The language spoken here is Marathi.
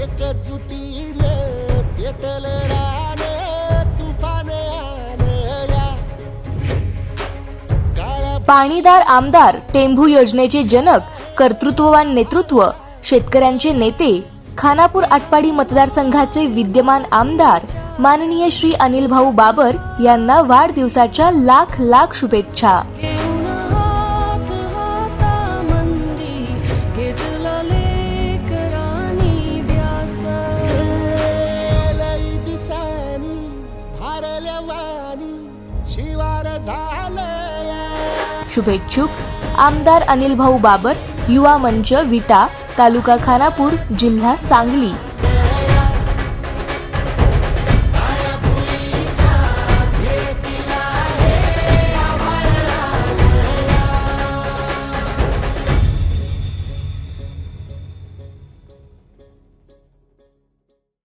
एकजुटीने पेटलं रान तुफान आलं या काळा पाणीदार आमदार टेंभू योजनेचे जनक, कर्तृत्ववान नेतृत्व, शेतकऱ्यांचे नेते, खानापूर आटपाडी मतदारसंघाचे विद्यमान आमदार माननीय श्री अनिल भाऊ बाबर यांना वाढदिवसाच्या लाख लाख शुभेच्छा. लई दिसानी भारल्या वाणी शिवार झालं या शुभेच्छुक आमदार अनिल भाऊ बाबर, युवा मंच विटा, तालुका खानापूर, जिल्हा सांगली.